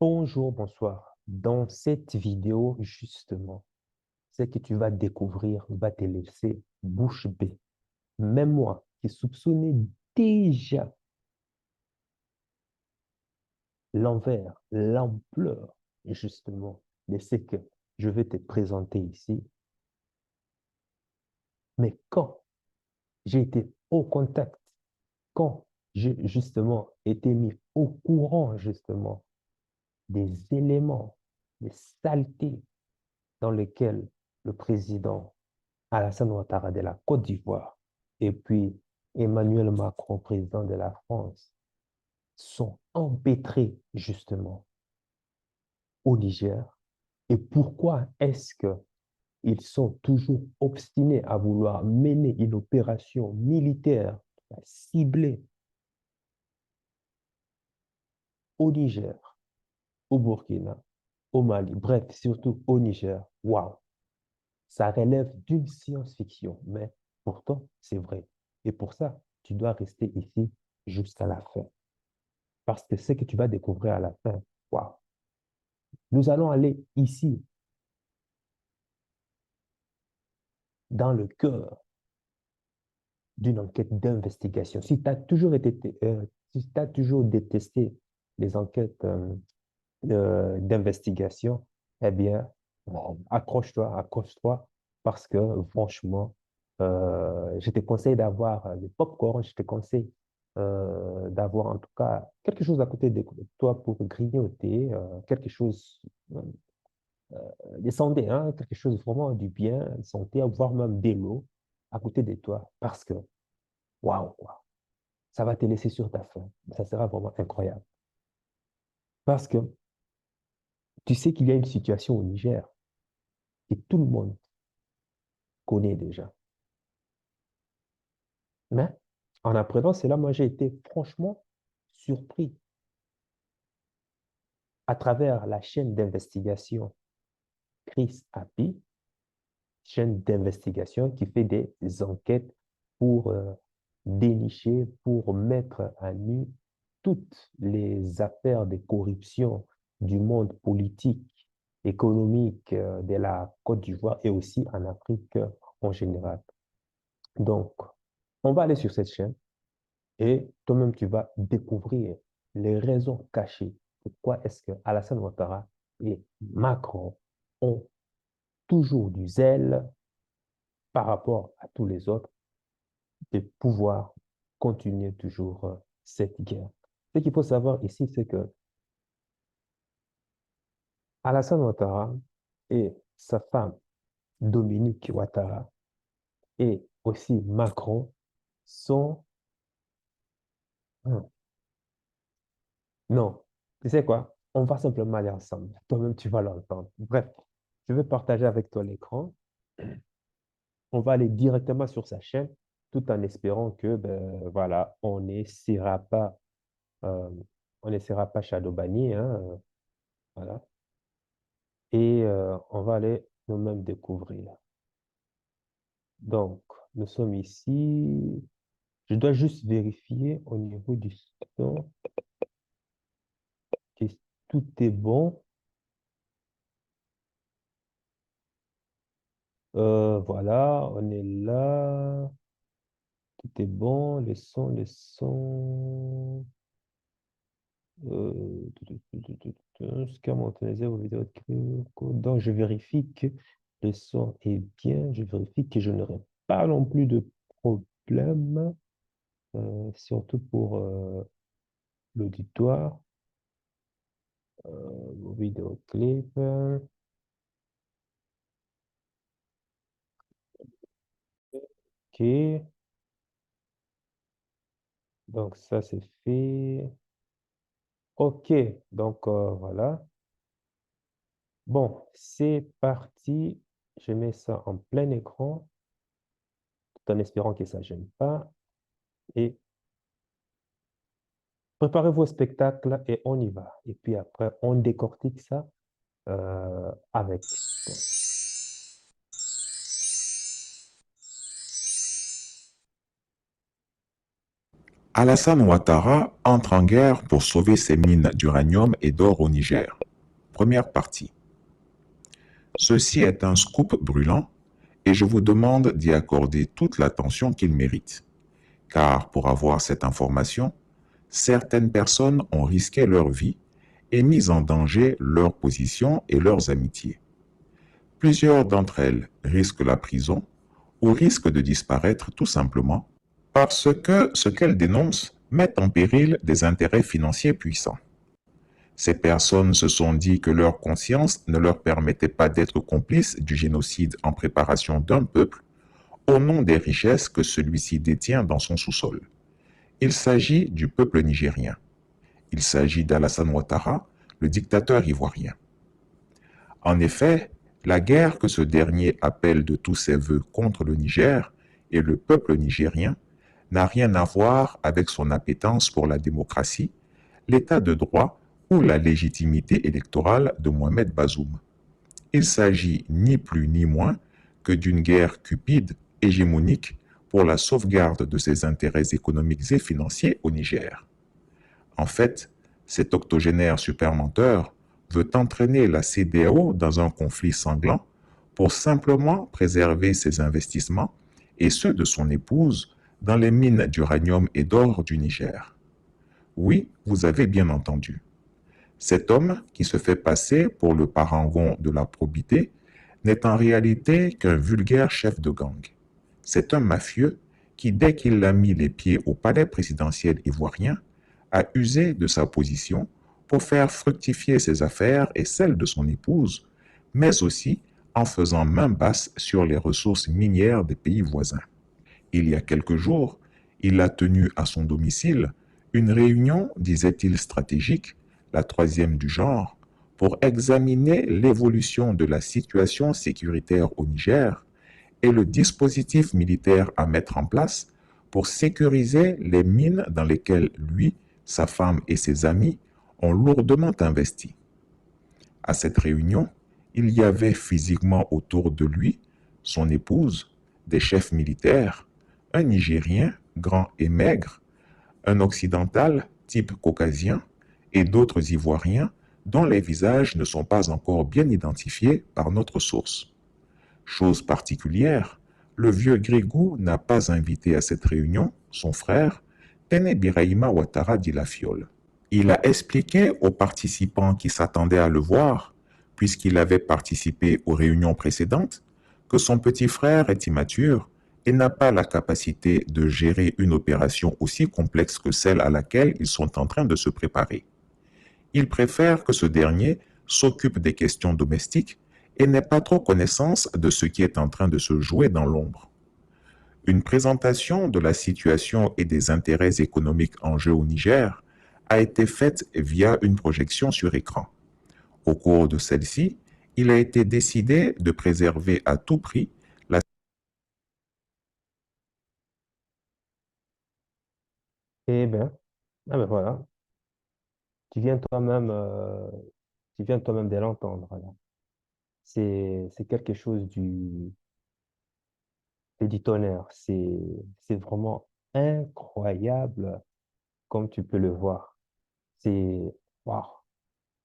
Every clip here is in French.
Bonjour, bonsoir. Dans cette vidéo, justement, ce que tu vas découvrir va te laisser bouche bée. Même moi, qui soupçonnais déjà l'envers, l'ampleur, justement, de ce que je vais te présenter ici, mais quand j'ai été au contact, quand j'ai justement été mis au courant, justement, des éléments, des saletés dans lesquels le président Alassane Ouattara de la Côte d'Ivoire et puis Emmanuel Macron, président de la France, sont empêtrés justement au Niger. Et pourquoi est-ce qu'ils sont toujours obstinés à vouloir mener une opération militaire ciblée au Niger, au Burkina, au Mali, bref, surtout au Niger? Waouh! Ça relève d'une science-fiction, mais pourtant, c'est vrai. Et pour ça, tu dois rester ici jusqu'à la fin. Parce que ce que tu vas découvrir à la fin, waouh. Nous allons aller ici, dans le cœur d'une enquête d'investigation. Si tu as toujours si tu as toujours détesté les enquêtes d'investigation, eh bien, accroche-toi, accroche-toi, parce que franchement, je te conseille d'avoir le popcorn, je te conseille d'avoir en tout cas quelque chose à côté de toi pour grignoter, quelque chose, descendez, hein, quelque chose vraiment du bien, santé, voire même de l'eau à côté de toi, parce que, waouh, waouh, ça va te laisser sur ta faim. Ça sera vraiment incroyable. Parce que tu sais qu'il y a une situation au Niger que tout le monde connaît déjà. Mais en apprenant cela, moi, j'ai été franchement surpris à travers la chaîne d'investigation Chris Happy, chaîne d'investigation qui fait des enquêtes pour dénicher, pour mettre à nu toutes les affaires de corruption du monde politique, économique de la Côte d'Ivoire et aussi en Afrique en général. Donc, on va aller sur cette chaîne et toi-même, tu vas découvrir les raisons cachées. Pourquoi est-ce que Alassane Ouattara et Macron ont toujours du zèle par rapport à tous les autres de pouvoir continuer toujours cette guerre. Ce qu'il faut savoir ici, c'est que Alassane Ouattara et sa femme Dominique Ouattara et aussi Macron sont... Hmm, non, tu sais quoi? On va simplement aller ensemble. Toi-même, tu vas l'entendre. Bref, je vais partager avec toi l'écran. On va aller directement sur sa chaîne tout en espérant que, ben, voilà, euh, on n'essaiera pas Shadowbanny, hein, voilà. Et on va aller nous-mêmes découvrir. Donc, nous sommes ici. Je dois juste vérifier au niveau du son que tout est bon. Voilà, on est là. Tout est bon. Les sons, les sons. Scam autorisé aux vidéos de donc, je vérifie que le son est bien. Je vérifie que je n'aurai pas non plus de problème, surtout pour l'auditoire. Vidéoclip. OK. Donc, ça, c'est fait. OK. Donc, voilà. Bon, c'est parti. Je mets ça en plein écran, tout en espérant que ça ne gêne pas. Et préparez vos spectacles et on y va. Et puis après, on décortique ça avec. Bon. Alassane Ouattara entre en guerre pour sauver ses mines d'uranium et d'or au Niger. Première partie. Ceci est un scoop brûlant et je vous demande d'y accorder toute l'attention qu'il mérite. Car pour avoir cette information, certaines personnes ont risqué leur vie et mis en danger leur position et leurs amitiés. Plusieurs d'entre elles risquent la prison ou risquent de disparaître tout simplement parce que ce qu'elles dénoncent met en péril des intérêts financiers puissants. Ces personnes se sont dit que leur conscience ne leur permettait pas d'être complices du génocide en préparation d'un peuple au nom des richesses que celui-ci détient dans son sous-sol. Il s'agit du peuple nigérien. Il s'agit d'Alassane Ouattara, le dictateur ivoirien. En effet, la guerre que ce dernier appelle de tous ses voeux contre le Niger et le peuple nigérien n'a rien à voir avec son appétence pour la démocratie, l'état de droit ou la légitimité électorale de Mohamed Bazoum. Il s'agit ni plus ni moins que d'une guerre cupide, hégémonique, pour la sauvegarde de ses intérêts économiques et financiers au Niger. En fait, cet octogénaire supermenteur veut entraîner la CEDEAO dans un conflit sanglant pour simplement préserver ses investissements et ceux de son épouse dans les mines d'uranium et d'or du Niger. Oui, vous avez bien entendu. Cet homme, qui se fait passer pour le parangon de la probité, n'est en réalité qu'un vulgaire chef de gang. C'est un mafieux qui, dès qu'il a mis les pieds au palais présidentiel ivoirien, a usé de sa position pour faire fructifier ses affaires et celles de son épouse, mais aussi en faisant main basse sur les ressources minières des pays voisins. Il y a quelques jours, il a tenu à son domicile une réunion, disait-il, stratégique, la troisième du genre, pour examiner l'évolution de la situation sécuritaire au Niger et le dispositif militaire à mettre en place pour sécuriser les mines dans lesquelles lui, sa femme et ses amis ont lourdement investi. À cette réunion, il y avait physiquement autour de lui son épouse, des chefs militaires, un Nigérien grand et maigre, un occidental type caucasien et d'autres Ivoiriens dont les visages ne sont pas encore bien identifiés par notre source. Chose particulière, le vieux Grégou n'a pas invité à cette réunion son frère, Tene Birahima Ouattara dit la Fiole. Il a expliqué aux participants qui s'attendaient à le voir, puisqu'il avait participé aux réunions précédentes, que son petit frère est immature et n'a pas la capacité de gérer une opération aussi complexe que celle à laquelle ils sont en train de se préparer. Il préfère que ce dernier s'occupe des questions domestiques et n'ait pas trop connaissance de ce qui est en train de se jouer dans l'ombre. Une présentation de la situation et des intérêts économiques en jeu au Niger a été faite via une projection sur écran. Au cours de celle-ci, il a été décidé de préserver à tout prix la... Eh bien, ah ben voilà, tu viens toi-même tu viens toi-même de l'entendre, là. C'est quelque chose du tonnerre. C'est vraiment incroyable comme tu peux le voir. C'est waouh.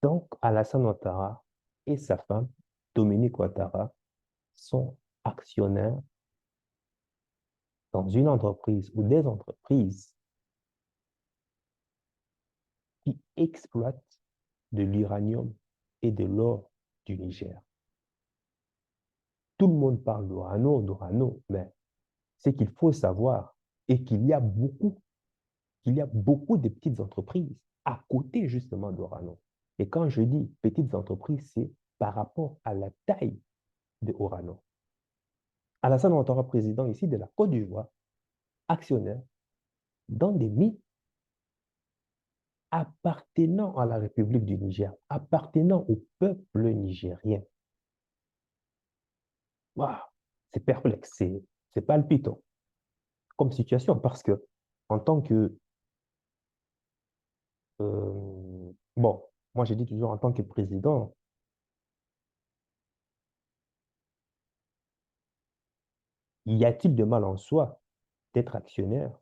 Donc, Alassane Ouattara et sa femme, Dominique Ouattara, sont actionnaires dans une entreprise ou des entreprises qui exploitent de l'uranium et de l'or du Niger. Tout le monde parle d'Orano, mais ce qu'il faut savoir est qu'il y a beaucoup de petites entreprises à côté justement d'Orano. Et quand je dis petites entreprises, c'est par rapport à la taille de Orano. Alassane Ouattara, président ici de la Côte d'Ivoire, actionnaire dans des mines appartenant à la République du Niger, appartenant au peuple nigérien. Waouh, c'est perplexe, c'est palpitant comme situation parce que en tant que, bon, moi je dis toujours en tant que président, y a-t-il de mal en soi d'être actionnaire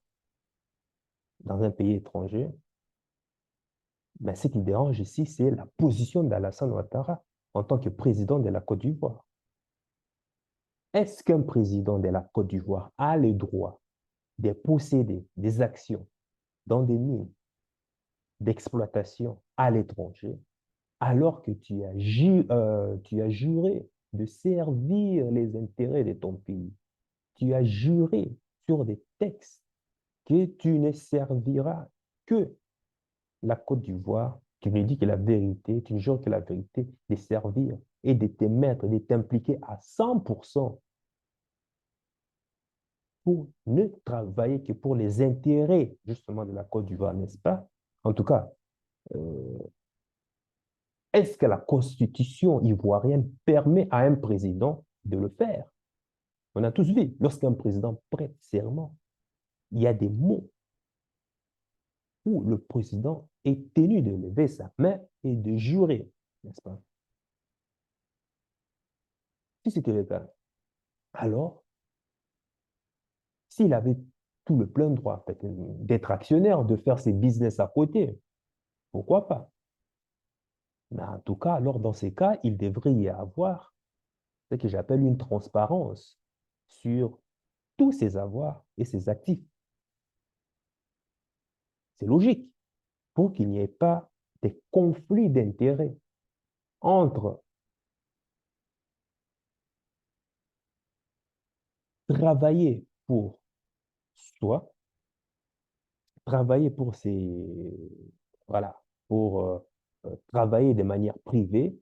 dans un pays étranger, mais ce qui dérange ici, c'est la position d'Alassane Ouattara en tant que président de la Côte d'Ivoire. Est-ce qu'un président de la Côte d'Ivoire a le droit de posséder des actions dans des mines d'exploitation à l'étranger alors que tu as juré de servir les intérêts de ton pays? Tu as juré sur des textes que tu ne serviras que la Côte d'Ivoire. Tu ne dis que la vérité, tu ne jures que la vérité, de servir et de te mettre, de t'impliquer à 100% pour ne travailler que pour les intérêts justement de la Côte d'Ivoire, n'est-ce pas? En tout cas, euh, est-ce que la constitution ivoirienne permet à un président de le faire? On a tous vu, lorsqu'un président prête serment, il y a des mots où le président est tenu de lever sa main et de jurer, n'est-ce pas? Si c'était le cas, alors, s'il avait tout le plein droit d'être actionnaire, de faire ses business à côté, pourquoi pas? Mais en tout cas, alors dans ces cas, il devrait y avoir ce que j'appelle une transparence sur tous ses avoirs et ses actifs. C'est logique pour qu'il n'y ait pas de conflits d'intérêts entre travailler pour soi, travailler pour voilà, pour travailler de manière privée,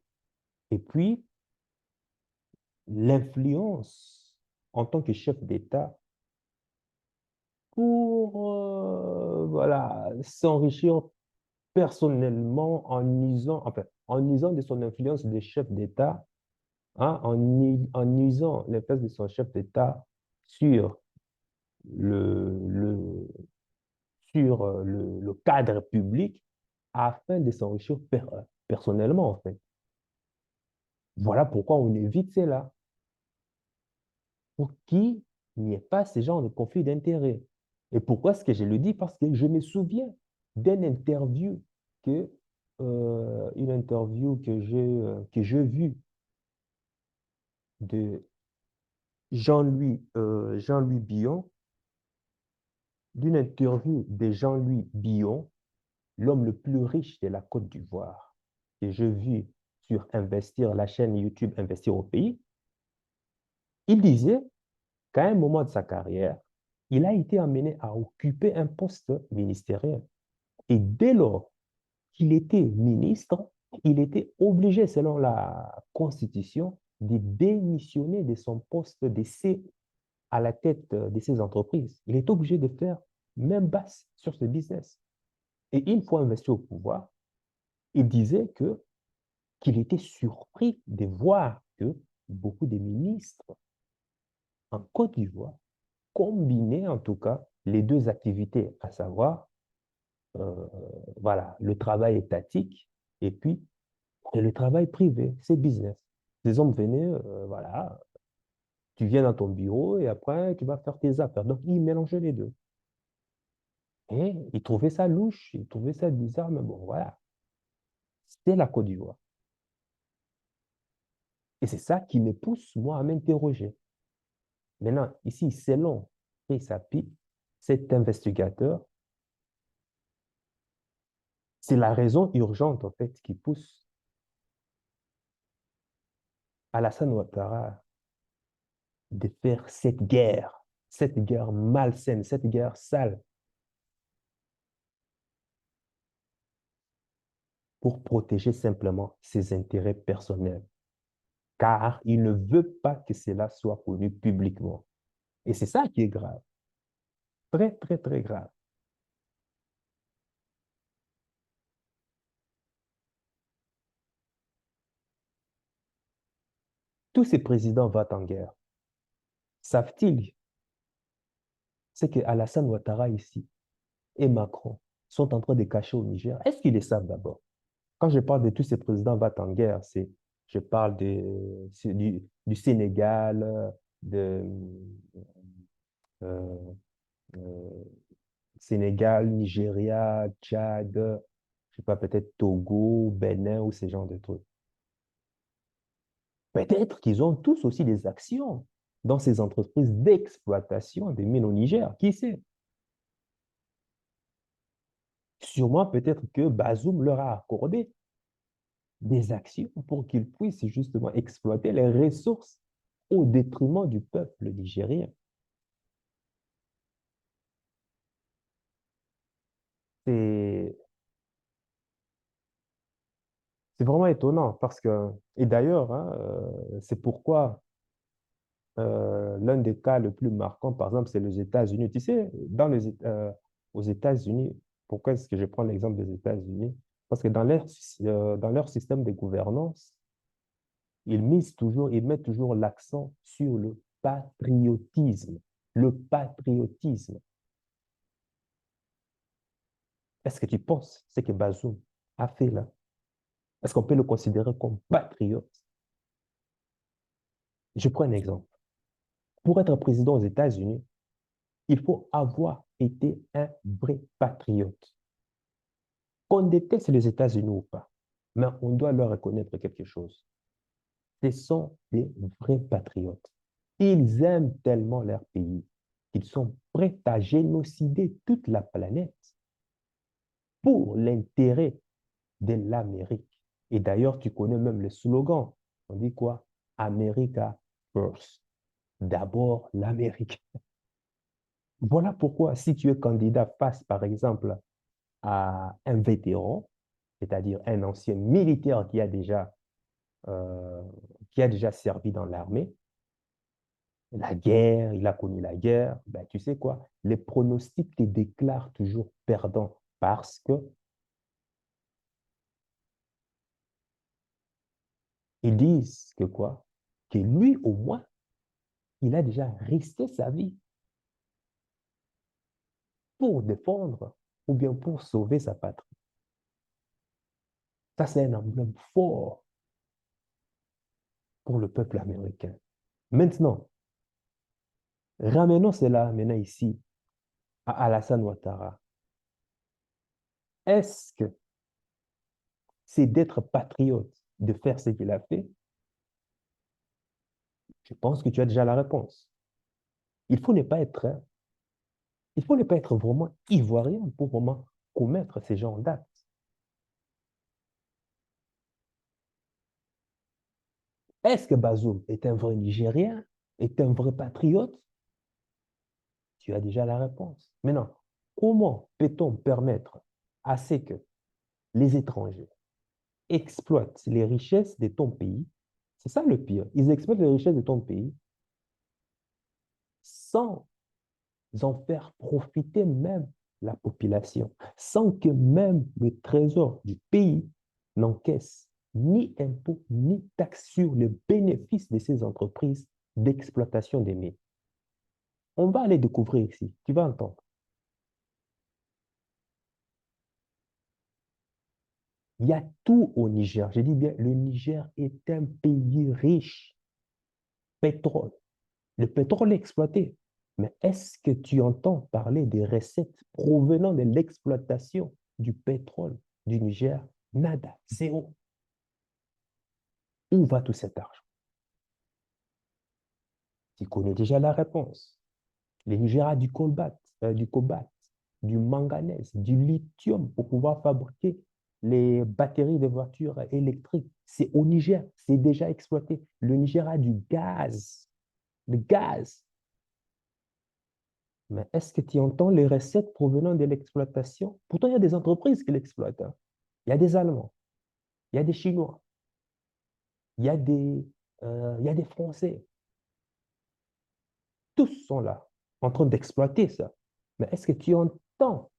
et puis l'influence en tant que chef d'État pour voilà, s'enrichir personnellement en usant de son influence de chef d'État, hein, en usant l'influence de son chef d'État sur le, le cadre public afin de s'enrichir personnellement, en fait. Voilà pourquoi on évite cela, pour qu'il n'y ait pas ce genre de conflit d'intérêts. Et pourquoi est-ce que je le dis? Parce que je me souviens d'une interview une interview que j'ai vue de Jean-Louis Billon, d'une interview de Jean-Louis Billon, l'homme le plus riche de la Côte d'Ivoire, que j'ai vu sur Investir, la chaîne YouTube Investir au pays. Il disait qu'à un moment de sa carrière, il a été amené à occuper un poste ministériel. Et dès lors qu'il était ministre, il était obligé, selon la Constitution, de démissionner de son poste à la tête de ces entreprises. Il est obligé de faire même basse sur ce business. Et une fois investi au pouvoir, il disait qu'il était surpris de voir que beaucoup de ministres en Côte d'Ivoire combinaient en tout cas les deux activités, à savoir euh, voilà, le travail étatique et puis le travail privé, c'est business. Les hommes venaient, voilà, tu viens dans ton bureau et après tu vas faire tes affaires. Donc, ils mélangeaient les deux. Et ils trouvaient ça louche, ils trouvaient ça bizarre, mais bon, voilà, c'est la Côte d'Ivoire. Et c'est ça qui me pousse, moi, à m'interroger. Maintenant, ici, selon Sapi, cet investigateur, c'est la raison urgente, en fait, qui pousse Alassane Ouattara de faire cette guerre malsaine, cette guerre sale, pour protéger simplement ses intérêts personnels. Car il ne veut pas que cela soit connu publiquement. Et c'est ça qui est grave. Très, très, très grave. Tous ces présidents vont en guerre. Savent-ils ce que Alassane Ouattara ici et Macron sont en train de cacher au Niger? Est-ce qu'ils le savent d'abord? Quand je parle de tous ces présidents vont en guerre, je parle du Sénégal, de, euh, euh, Sénégal, Nigeria, Tchad, je sais pas, peut-être Togo, Bénin ou ces genres de trucs. Peut-être qu'ils ont tous aussi des actions dans ces entreprises d'exploitation des mines au Niger. Qui sait? Sûrement, peut-être que Bazoum leur a accordé des actions pour qu'ils puissent justement exploiter les ressources au détriment du peuple nigérien. C'est, c'est vraiment étonnant parce que, et d'ailleurs, hein, c'est pourquoi l'un des cas le plus marquant, par exemple, c'est les États-Unis. Tu sais, aux États-Unis, pourquoi est-ce que je prends l'exemple des États-Unis? Parce que dans leur système de gouvernance, ils mettent toujours l'accent sur le patriotisme. Le patriotisme. Est-ce que tu penses ce que Bazoum a fait là? Est-ce qu'on peut le considérer comme patriote? Je prends un exemple. Pour être président aux États-Unis, il faut avoir été un vrai patriote. Qu'on déteste les États-Unis ou pas, mais on doit leur reconnaître quelque chose. Ce sont des vrais patriotes. Ils aiment tellement leur pays qu'ils sont prêts à génocider toute la planète pour l'intérêt de l'Amérique. Et d'ailleurs, tu connais même le slogan. On dit quoi? America first. D'abord l'Amérique. Voilà pourquoi, si tu es candidat face, par exemple, à un vétéran, c'est-à-dire un ancien militaire euh, qui a déjà servi dans l'armée, la guerre, il a connu la guerre, ben, tu sais quoi, les pronostics te déclarent toujours perdant parce que ils disent que quoi? Que lui, au moins, il a déjà risqué sa vie pour défendre ou bien pour sauver sa patrie. Ça, c'est un emblème fort pour le peuple américain. Maintenant, ramenons cela maintenant ici à Alassane Ouattara. Est-ce que c'est d'être patriote de faire ce qu'il a fait? Je pense que tu as déjà la réponse. Il faut ne pas être, il faut ne pas être vraiment ivoirien pour vraiment commettre ces genres d'actes. Est-ce que Bazoum est un vrai Nigérien, est un vrai patriote? Tu as déjà la réponse. Maintenant, comment peut-on permettre à ce que les étrangers exploitent les richesses de ton pays? C'est ça le pire. Ils exploitent les richesses de ton pays sans en faire profiter même la population, sans que même le trésor du pays n'encaisse ni impôts ni taxes sur le bénéfice de ces entreprises d'exploitation des mines. On va aller découvrir ici, tu vas entendre. Il y a tout au Niger. Je dis bien, le Niger est un pays riche. Pétrole. Le pétrole est exploité. Mais est-ce que tu entends parler des recettes provenant de l'exploitation du pétrole du Niger? Nada, zéro. Où va tout cet argent? Tu connais déjà la réponse. Le Niger a du cobalt, du manganèse, du lithium pour pouvoir fabriquer les batteries de voitures électriques. C'est au Niger, c'est déjà exploité. Le Niger a du gaz, le gaz. Mais est-ce que tu entends les recettes provenant de l'exploitation? Pourtant, il y a des entreprises qui l'exploitent, hein. Il y a des Allemands, il y a des Chinois, il y a des Français. Tous sont là, en train d'exploiter ça. Mais est-ce que tu entends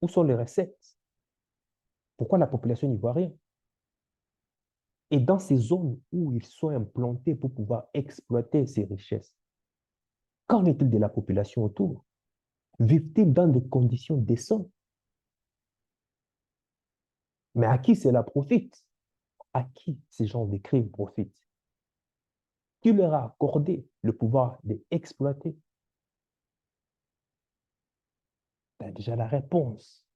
où sont les recettes? Pourquoi la population n'y voit rien? Et dans ces zones où ils sont implantés pour pouvoir exploiter ces richesses, qu'en est-il de la population autour? Vivent-ils dans des conditions décentes? Mais à qui cela profite? À qui ces gens de crimes profitent? Qui leur a accordé le pouvoir d'exploiter? déjà la réponse.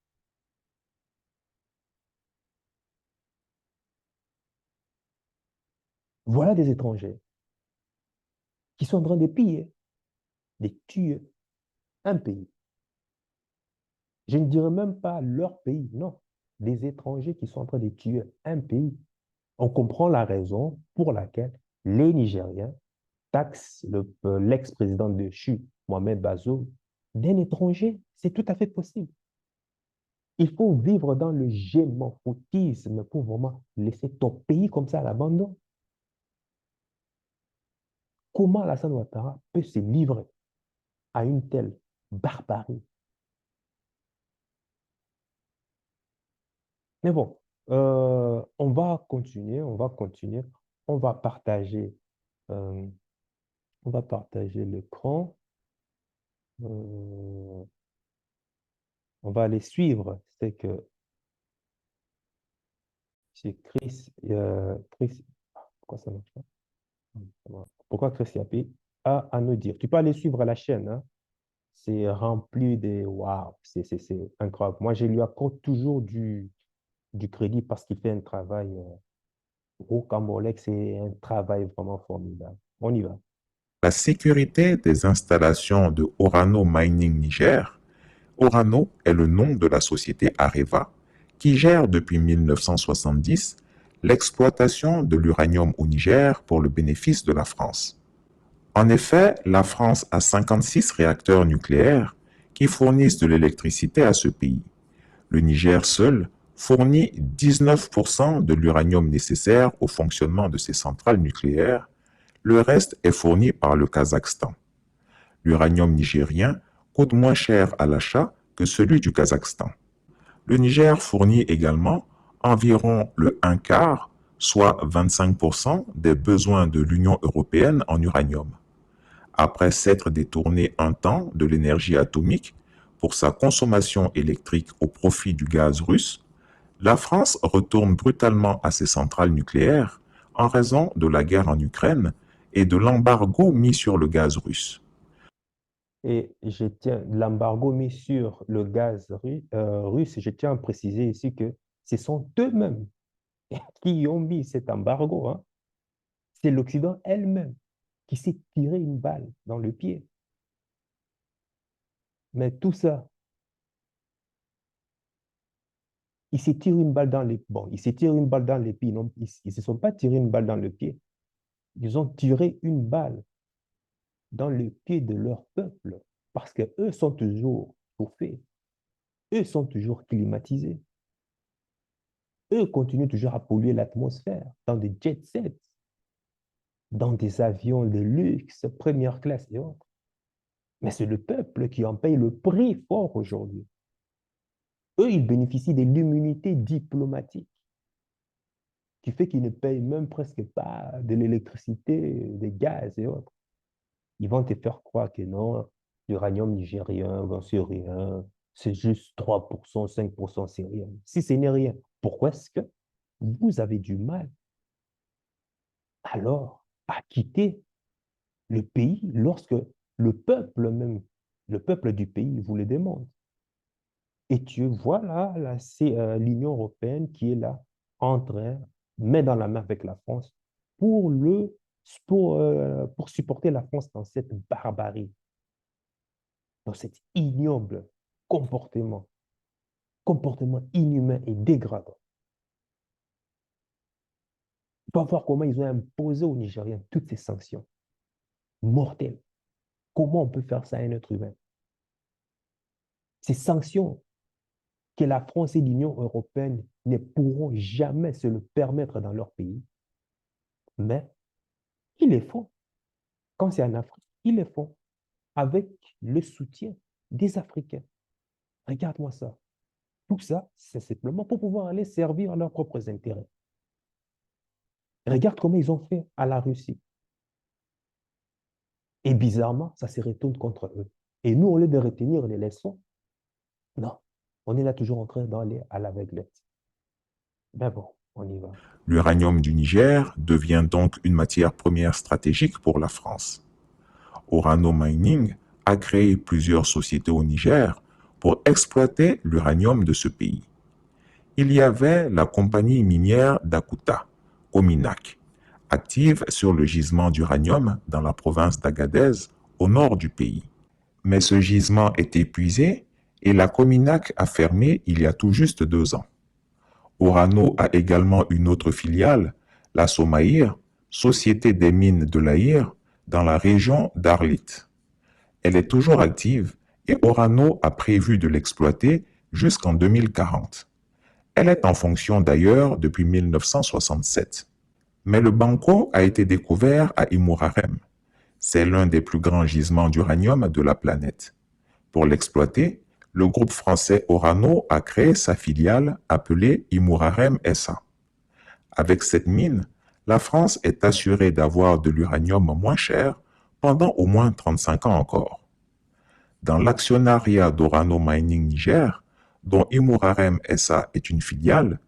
Voilà des étrangers qui sont en train de piller, de tuer un pays. Je ne dirais même pas leur pays, non. Des étrangers qui sont en train de tuer un pays. On comprend la raison pour laquelle les Nigériens taxent l'ex-président de CHU, Mohamed Bazoum, d'un étranger. C'est tout à fait possible. Il faut vivre dans le gémophotisme pour vraiment laisser ton pays comme ça à l'abandon. Comment Alassane Ouattara peut se livrer à une telle barbarie? Mais bon, on va continuer, on va continuer. On va partager, euh, on va partager l'écran. Euh, on va aller suivre. C'est Chris, pourquoi ça marche pas? Pourquoi Chris Yapi a à nous dire? Tu peux aller suivre la chaîne, hein? C'est rempli de waouh, c'est incroyable. Moi, je lui accorde toujours du crédit parce qu'il fait un travail rocambolesque, c'est un travail vraiment formidable. On y va. La sécurité des installations de Orano Mining Niger. Orano est le nom de la société Areva qui gère depuis 1970 l'exploitation de l'uranium au Niger pour le bénéfice de la France. En effet, la France a 56 réacteurs nucléaires qui fournissent de l'électricité à ce pays. Le Niger seul fournit 19% de l'uranium nécessaire au fonctionnement de ses centrales nucléaires. Le reste est fourni par le Kazakhstan. L'uranium nigérien coûte moins cher à l'achat que celui du Kazakhstan. Le Niger fournit également environ le 1/4, soit 25% des besoins de l'Union européenne en uranium. Après s'être détourné un temps de l'énergie atomique pour sa consommation électrique au profit du gaz russe, la France retourne brutalement à ses centrales nucléaires en raison de la guerre en Ukraine et de l'embargo mis sur le gaz russe. Et je tiens, l'embargo mis sur le gaz russe, je tiens à préciser ici que ce sont eux-mêmes qui ont mis cet embargo, hein. C'est l'Occident elle-même qui s'est tiré une balle dans le pied. Mais tout ça, ils se tirent une balle dans les... Bon, ils se tirent une balle dans les pieds. Non, ils ne se sont pas tirés une balle dans le pied. Ils ont tiré une balle dans le pied de leur peuple parce qu'eux sont toujours chauffés. Eux sont toujours climatisés. Eux continuent toujours à polluer l'atmosphère dans des jet sets, dans des avions de luxe, première classe et autres. Mais c'est le peuple qui en paye le prix fort aujourd'hui. Eux, ils bénéficient de l'immunité diplomatique qui fait qu'ils ne payent même presque pas de l'électricité, des gaz et autres. Ils vont te faire croire que non, l'uranium nigérien, ben, c'est rien, c'est juste 3%, 5%, c'est rien. Si ce n'est rien, pourquoi est-ce que vous avez du mal alors à quitter le pays lorsque le peuple même, le peuple du pays vous le demande? Et tu vois là, c'est l'Union européenne qui est là, en train, main dans la main avec la France, pour, pour supporter la France dans cette barbarie, dans cet ignoble comportement, comportement inhumain et dégradant. Il faut voir comment ils ont imposé aux Nigériens toutes ces sanctions mortelles. Comment on peut faire ça à un être humain? Ces sanctions que la France et l'Union européenne ne pourront jamais se le permettre dans leur pays, mais ils le font. Quand c'est en Afrique, ils le font avec le soutien des Africains. Regarde-moi ça. Tout ça, c'est simplement pour pouvoir aller servir à leurs propres intérêts. Regarde comment ils ont fait à la Russie. Et bizarrement, ça se retourne contre eux. Et nous, au lieu de retenir les leçons, non, on est là toujours en train d'aller à l'aveuglette. Ben bon, on y va. L'uranium du Niger devient donc une matière première stratégique pour la France. Orano Mining a créé plusieurs sociétés au Niger pour exploiter l'uranium de ce pays. Il y avait la compagnie minière d'Akuta, Cominac, active sur le gisement d'uranium dans la province d'Agadez, au nord du pays. Mais ce gisement est épuisé et la Cominac a fermé il y a tout juste 2 ans. Orano a également une autre filiale, la Somaïr, Société des mines de l'Aïr, dans la région d'Arlit. Elle est toujours active et Orano a prévu de l'exploiter jusqu'en 2040. Elle est en fonction d'ailleurs depuis 1967. Mais le Banco a été découvert à Imurarem. C'est l'un des plus grands gisements d'uranium de la planète. Pour l'exploiter, le groupe français Orano a créé sa filiale appelée Imurarem SA. Avec cette mine, la France est assurée d'avoir de l'uranium moins cher pendant au moins 35 ans encore. Dans l'actionnariat d'Orano Mining Niger, dont Imurarem SA est une filiale,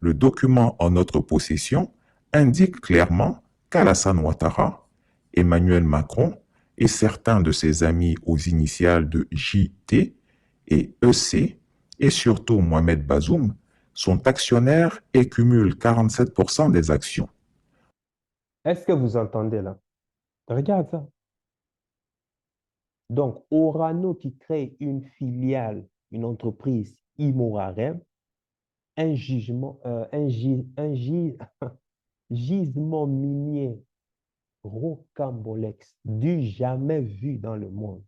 le document en notre possession indique clairement qu'Alassane Ouattara, Emmanuel Macron et certains de ses amis aux initiales de JT et EC, et surtout Mohamed Bazoum, sont actionnaires et cumulent 47% des actions. Est-ce que vous entendez là? Regarde ça. Donc, Orano qui crée une filiale, une entreprise Imurarem, un jugement, gisement minier rocambolex du jamais vu dans le monde,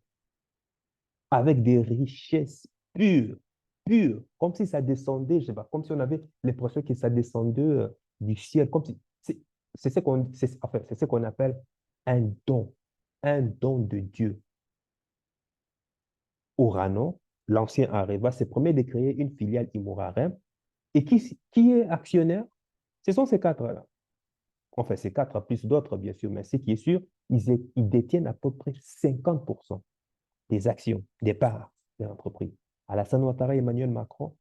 avec des richesses pures, pures, comme si ça descendait, je sais pas, comme si on avait l'impression que ça descendait du ciel, comme si c'est ce qu'on enfin, c'est ce qu'on appelle un don de Dieu. Orano, l'ancien Areva, se promet de créer une filiale Imurarem. Et qui est actionnaire? Ce sont ces quatre-là. Enfin, ces quatre, plus d'autres, bien sûr, mais ce qui est sûr, ils détiennent à peu près 50% des actions, des parts de l'entreprise. Alassane Ouattara et Emmanuel Macron,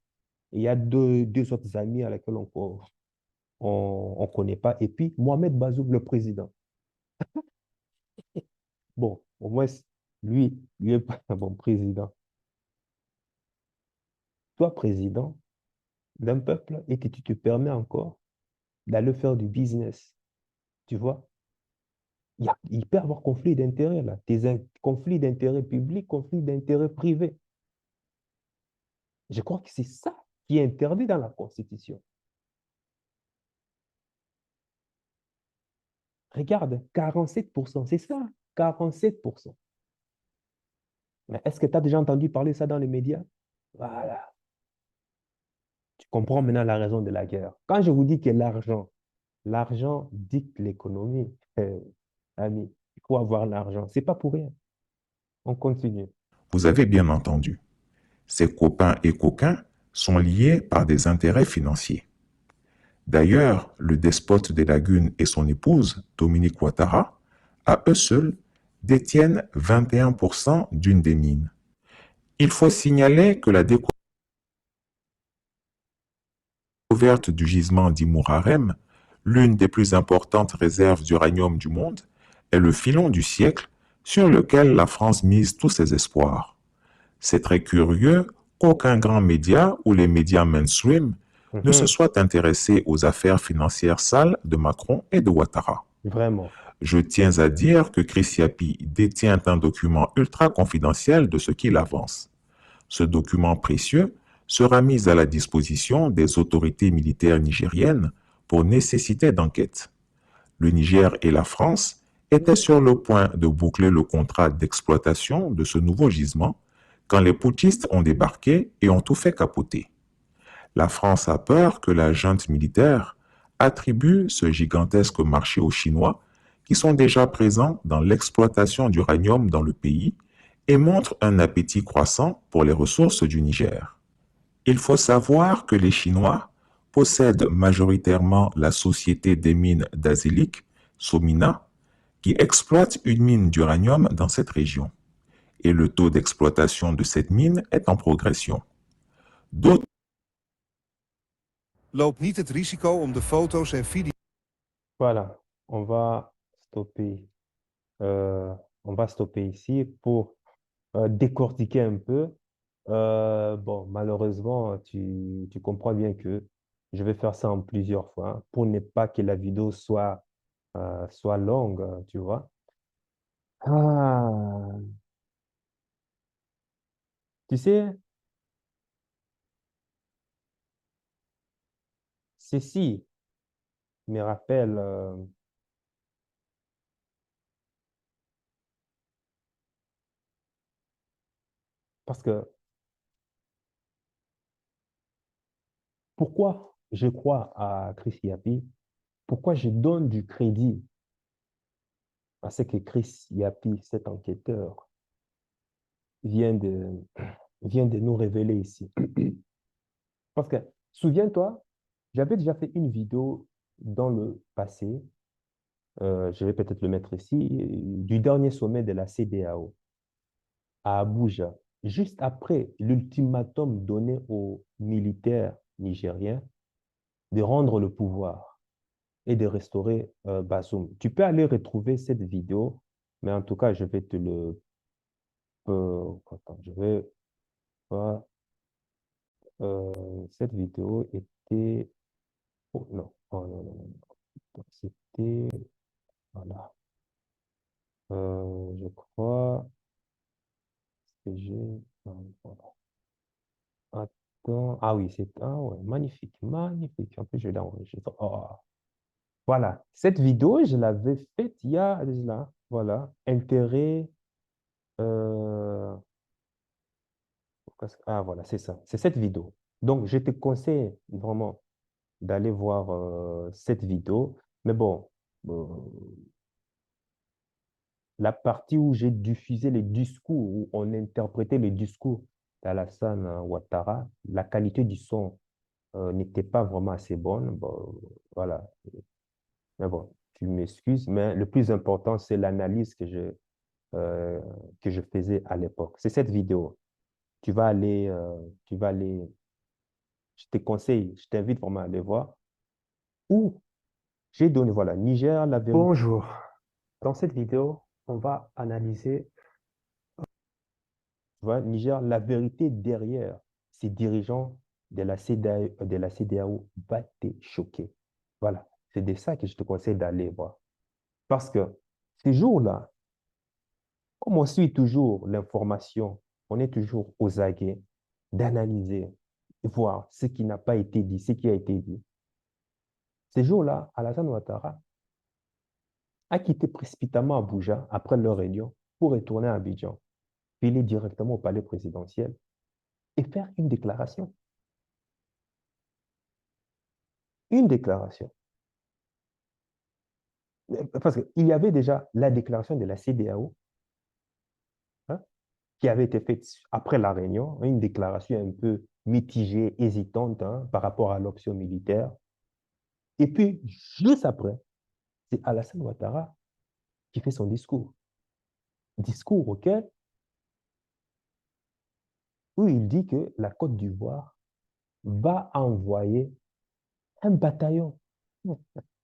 et il y a deux autres amis à lesquels on connaît pas. Et puis, Mohamed Bazoum, le président. Bon, au moins, lui est pas un bon président. Toi, président d'un peuple, et que tu te permets encore d'aller faire du business, tu vois, il peut y avoir conflit d'intérêts là. Conflits d'intérêts publics, conflits d'intérêts privés. Je crois que c'est ça qui est interdit dans la Constitution. Regarde, 47%, c'est ça, 47%. Mais est-ce que tu as déjà entendu parler de ça dans les médias? Voilà. Tu comprends maintenant la raison de la guerre. Quand je vous dis que l'argent dicte l'économie, ami, il faut avoir l'argent. C'est pas pour rien. On continue. Vous avez bien entendu. Ces copains et coquins sont liés par des intérêts financiers. D'ailleurs, le despote des lagunes et son épouse, Dominique Ouattara, à eux seuls, détiennent 21% d'une des mines. Il faut signaler que la découverte du gisement d'Imurarem, l'une des plus importantes réserves d'uranium du monde, est le filon du siècle sur lequel la France mise tous ses espoirs. C'est très curieux qu'aucun grand média ou les médias mainstream ne se soient intéressés aux affaires financières sales de Macron et de Ouattara. Vraiment. Je tiens à dire que Chris Yapi détient un document ultra confidentiel de ce qu'il avance. Ce document précieux sera mis à la disposition des autorités militaires nigériennes pour nécessité d'enquête. Le Niger et la France étaient sur le point de boucler le contrat d'exploitation de ce nouveau gisement quand les putschistes ont débarqué et ont tout fait capoter. La France a peur que la junte militaire attribue ce gigantesque marché aux Chinois qui sont déjà présents dans l'exploitation d'uranium dans le pays et montrent un appétit croissant pour les ressources du Niger. Il faut savoir que les Chinois possèdent majoritairement la société des mines d'Azélique, Somina, qui exploite une mine d'uranium dans cette région. Et le taux d'exploitation de cette mine est en progression. D'autres Loop niet het risico om de foto's en video's. Voilà, stopper, euh, on va stopper ici pour décortiquer un peu Bon, malheureusement, tu comprends bien que je vais faire ça en plusieurs fois hein, pour ne pas que la vidéo soit longue, tu vois. Ah, tu sais, ceci me rappelle, parce que pourquoi je crois à Chris Yapi, pourquoi je donne du crédit à ce que Chris Yapi, cet enquêteur, vient de, vient de nous révéler ici. Parce que, souviens-toi, j'avais déjà fait une vidéo dans le passé, je vais peut-être le mettre ici, du dernier sommet de la CEDEAO à Abuja, juste après l'ultimatum donné aux militaires nigériens de rendre le pouvoir et de restaurer Bazoum. Tu peux aller retrouver cette vidéo, mais en tout cas, je vais te le... attends, je vais... voir. Cette vidéo était... Oh non, oh, non, non, non, non. C'était... Voilà. Je crois que j'ai... voilà. Attends. Ah oui, c'est... Ah ouais, magnifique, magnifique. En plus, je l'ai enregistré. Oh, voilà. Cette vidéo, je l'avais faite il y a déjà, voilà, intérêt... euh, Ah, voilà, c'est ça. C'est cette vidéo. Donc, je te conseille vraiment d'aller voir cette vidéo. Mais bon, euh, la partie où j'ai diffusé les discours, où on interprétait les discours d'Alassane Ouattara, la qualité du son n'était pas vraiment assez bonne. Bon, voilà. Mais bon, tu m'excuses, mais le plus important, c'est l'analyse euh, que je faisais à l'époque. C'est cette vidéo. Tu vas aller, je te conseille, je t'invite vraiment à aller voir. Où j'ai donné, voilà, Niger, la vérité. Bonjour. Dans cette vidéo, on va analyser. Tu vois, Niger, la vérité derrière ces dirigeants de la CEDEAO va te choquer. Voilà, c'est de ça que je te conseille d'aller voir. Parce que ces jours-là, comme on suit toujours l'information, on est toujours aux aguets d'analyser, de voir ce qui n'a pas été dit, ce qui a été dit. Ces jours-là, Alassane Ouattara a quitté précipitamment Abuja après leur réunion pour retourner à Abidjan, filer directement au palais présidentiel et faire une déclaration. Une déclaration. Parce qu'il y avait déjà la déclaration de la CEDEAO hein, qui avait été faite après la réunion, une déclaration un peu mitigée, hésitante hein, par rapport à l'option militaire. Et puis, juste après, c'est Alassane Ouattara qui fait son discours. Discours auquel, où il dit que la Côte d'Ivoire va envoyer un bataillon,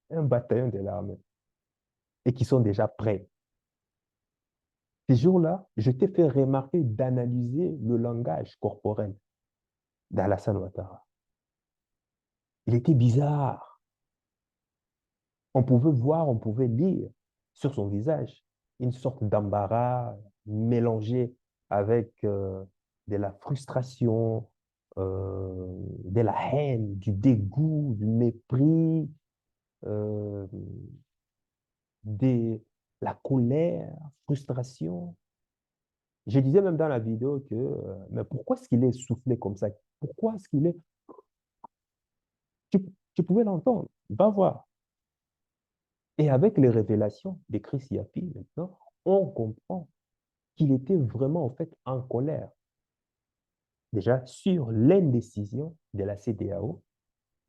un bataillon de l'armée, et qui sont déjà prêts. Ces jours-là, je t'ai fait remarquer d'analyser le langage corporel d'Alassane Ouattara. Il était bizarre. On pouvait voir, on pouvait lire sur son visage une sorte d'embarras mélangé avec de la frustration, de la haine, du dégoût, du mépris, euh, de la colère, frustration. Je disais même dans la vidéo que, mais pourquoi est-ce qu'il est soufflé comme ça? Pourquoi est-ce qu'il est... Tu, tu pouvais l'entendre, va voir. Et avec les révélations de Chris Yapi, maintenant, on comprend qu'il était vraiment en fait en colère, déjà sur l'indécision de la CEDEAO,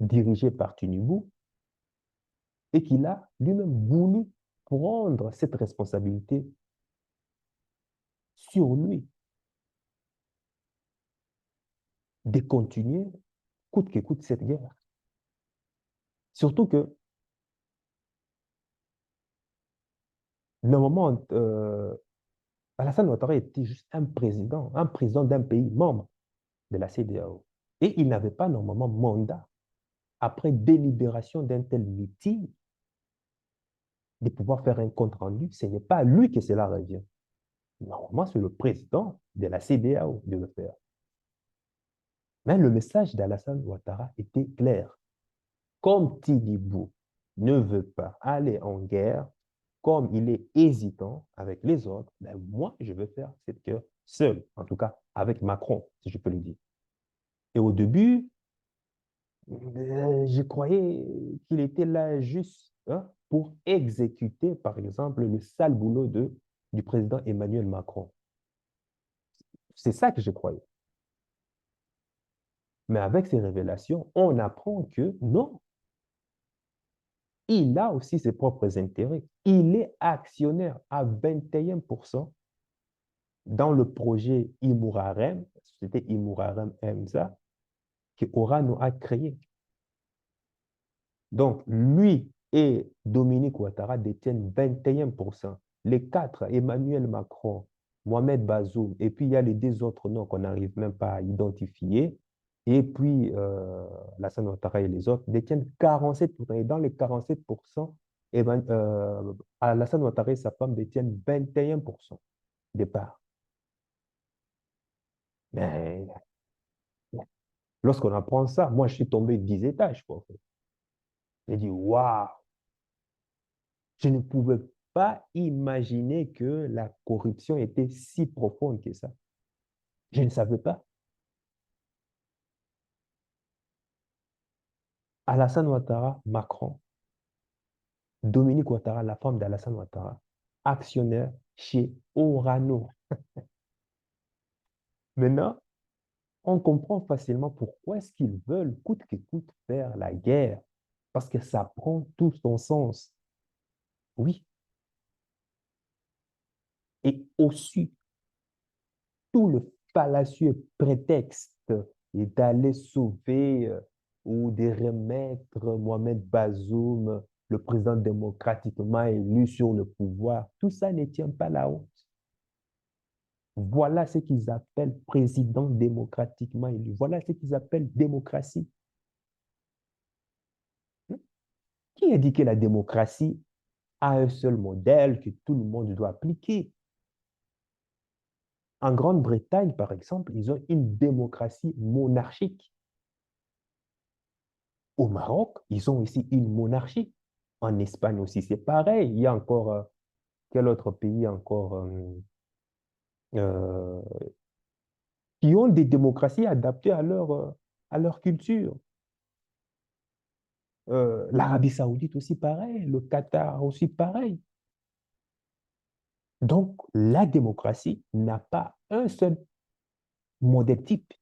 dirigée par Tinubu, et qu'il a lui-même voulu prendre cette responsabilité sur lui, de continuer, coûte que coûte, cette guerre. Surtout que, normalement, Alassane Ouattara était juste un président d'un pays membre. de la CEDEAO. Et il n'avait pas normalement mandat, après délibération d'un tel meeting, de pouvoir faire un compte rendu. Ce n'est pas à lui que cela revient. Normalement, c'est le président de la CEDEAO de le faire. Mais le message d'Alassane Ouattara était clair. Comme Tidibou ne veut pas aller en guerre, comme il est hésitant avec les autres, ben moi, je veux faire cette guerre seul, en tout cas avec Macron, si je peux le dire. Et au début, je croyais qu'il était là juste hein, pour exécuter, par exemple, le sale boulot du président Emmanuel Macron. C'est ça que je croyais. Mais avec ces révélations, on apprend que non, il a aussi ses propres intérêts. Il est actionnaire à 21% dans le projet Imourarem, c'était Imourarem EMSA, que Orano a créé. Donc, lui et Dominique Ouattara détiennent 21%. Les quatre, Emmanuel Macron, Mohamed Bazoum, et puis il y a les deux autres noms qu'on n'arrive même pas à identifier, et puis Alassane Ouattara et les autres détiennent 47%. Et dans les 47%, Alassane Ouattara et sa femme détiennent 21% des parts. Mais lorsqu'on apprend ça, moi je suis tombé 10 étages, quoi, en fait. J'ai dit, waouh! Je ne pouvais pas imaginer que la corruption était si profonde que ça. Je ne savais pas. Alassane Ouattara, Macron, Dominique Ouattara, la femme d'Alassane Ouattara, actionnaire chez Orano. Maintenant, on comprend facilement pourquoi est-ce qu'ils veulent, coûte que coûte, faire la guerre. Parce que ça prend tout son sens. Oui. Et aussi, tout le fallacieux prétexte d'aller sauver ou de remettre Mohamed Bazoum, le président démocratiquement élu, sur le pouvoir, tout ça ne tient pas la route. Voilà ce qu'ils appellent président démocratiquement élu. Voilà ce qu'ils appellent démocratie. Qui a dit que la démocratie a un seul modèle que tout le monde doit appliquer? En Grande-Bretagne, par exemple, ils ont une démocratie monarchique. Au Maroc, ils ont aussi une monarchie. En Espagne aussi, c'est pareil. Il y a encore, quel autre pays encore euh, qui ont des démocraties adaptées à leur culture. L'Arabie Saoudite aussi pareil, le Qatar aussi pareil. Donc, la démocratie n'a pas un seul modèle type.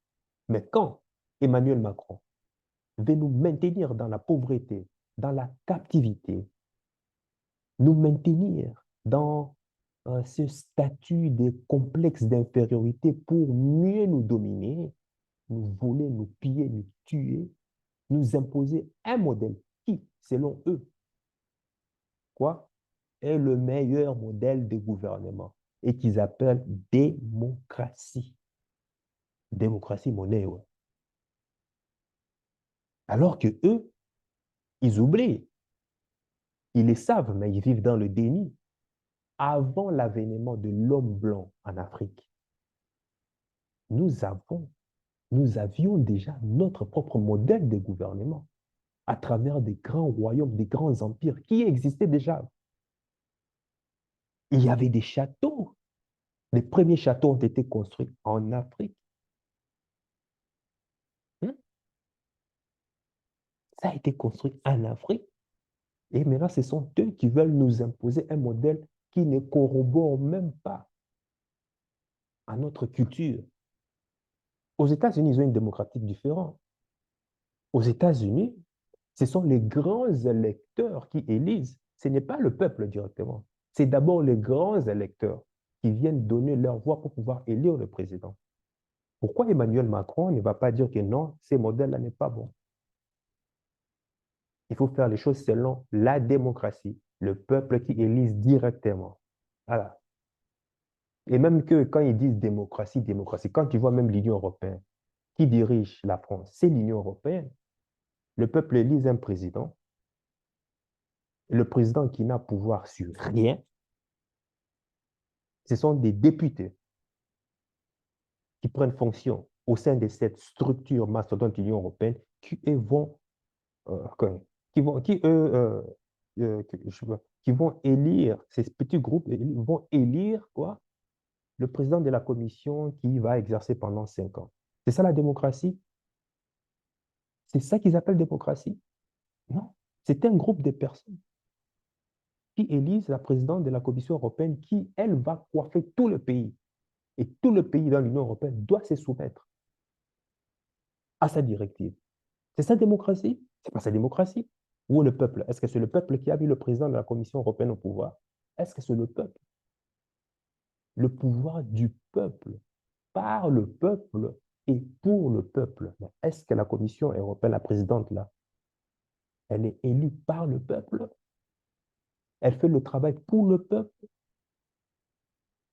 Mais quand Emmanuel Macron veut nous maintenir dans la pauvreté, dans la captivité, nous maintenir dans ce statut de complexe d'infériorité pour mieux nous dominer, nous voler, nous piller, nous tuer, nous imposer un modèle qui, selon eux, quoi, est le meilleur modèle de gouvernement et qu'ils appellent démocratie. Démocratie monnaie, ouais. Alors que eux, ils oublient. Ils le savent, mais ils vivent dans le déni. Avant l'avènement de l'homme blanc en Afrique, nous avions déjà notre propre modèle de gouvernement à travers des grands royaumes, des grands empires qui existaient déjà. Il y avait des châteaux. Les premiers châteaux ont été construits en Afrique. Hein? Ça a été construit en Afrique. Et maintenant, ce sont eux qui veulent nous imposer un modèle qui ne corrobore même pas à notre culture. Aux États-Unis, ils ont une démocratie différente. Aux États-Unis, ce sont les grands électeurs qui élisent. Ce n'est pas le peuple directement. C'est d'abord les grands électeurs qui viennent donner leur voix pour pouvoir élire le président. Pourquoi Emmanuel Macron ne va pas dire que non, ce modèle-là n'est pas bon? Il faut faire les choses selon la démocratie, le peuple qui élise directement. Voilà. Et même que quand ils disent démocratie, démocratie, quand tu vois même l'Union européenne, qui dirige la France, c'est l'Union européenne. Le peuple élise un président. Le président qui n'a pouvoir sur rien, ce sont des députés qui prennent fonction au sein de cette structure mastodonte de l'Union européenne qui vont élire, ces petits groupes vont élire quoi? Le président de la commission qui va exercer pendant 5 ans. C'est ça la démocratie? C'est ça qu'ils appellent démocratie? Non. C'est un groupe de personnes qui élisent la présidente de la Commission européenne qui, elle, va coiffer tout le pays. Et tout le pays dans l'Union européenne doit se soumettre à sa directive. C'est sa démocratie? C'est pas sa démocratie. Où est le peuple? Est-ce que c'est le peuple qui a mis le président de la Commission européenne au pouvoir? Est-ce que c'est le peuple? Le pouvoir du peuple, par le peuple et pour le peuple. Mais est-ce que la Commission européenne, la présidente là, elle est élue par le peuple? Elle fait le travail pour le peuple?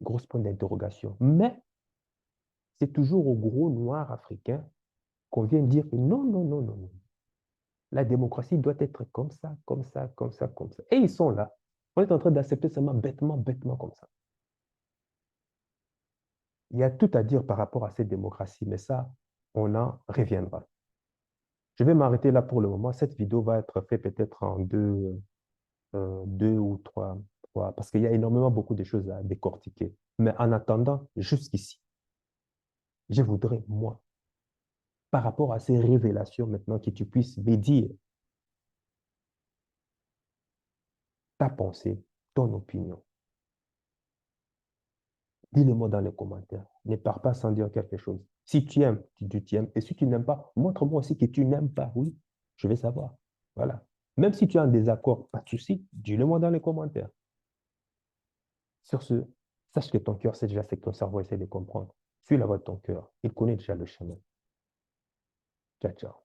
Grosse point d'interrogation. Mais c'est toujours au gros noir africain qu'on vient dire que non, non, non, non, non. La démocratie doit être comme ça, comme ça, comme ça, comme ça. Et ils sont là. On est en train d'accepter seulement bêtement, bêtement comme ça. Il y a tout à dire par rapport à cette démocratie, mais ça, on en reviendra. Je vais m'arrêter là pour le moment. Cette vidéo va être faite peut-être en deux ou trois, parce qu'il y a énormément beaucoup de choses à décortiquer. Mais en attendant, jusqu'ici, je voudrais, moi, par rapport à ces révélations maintenant, que tu puisses me dire ta pensée, ton opinion. Dis-le-moi dans les commentaires. Ne pars pas sans dire quelque chose. Si tu aimes, tu aimes. Et si tu n'aimes pas, montre-moi aussi que tu n'aimes pas. Oui, je vais savoir. Voilà. Même si tu es en désaccord, pas de souci, dis-le-moi dans les commentaires. Sur ce, sache que ton cœur sait déjà ce que ton cerveau essaie de comprendre. Suis la voie de ton cœur. Il connaît déjà le chemin. Ciao, ciao.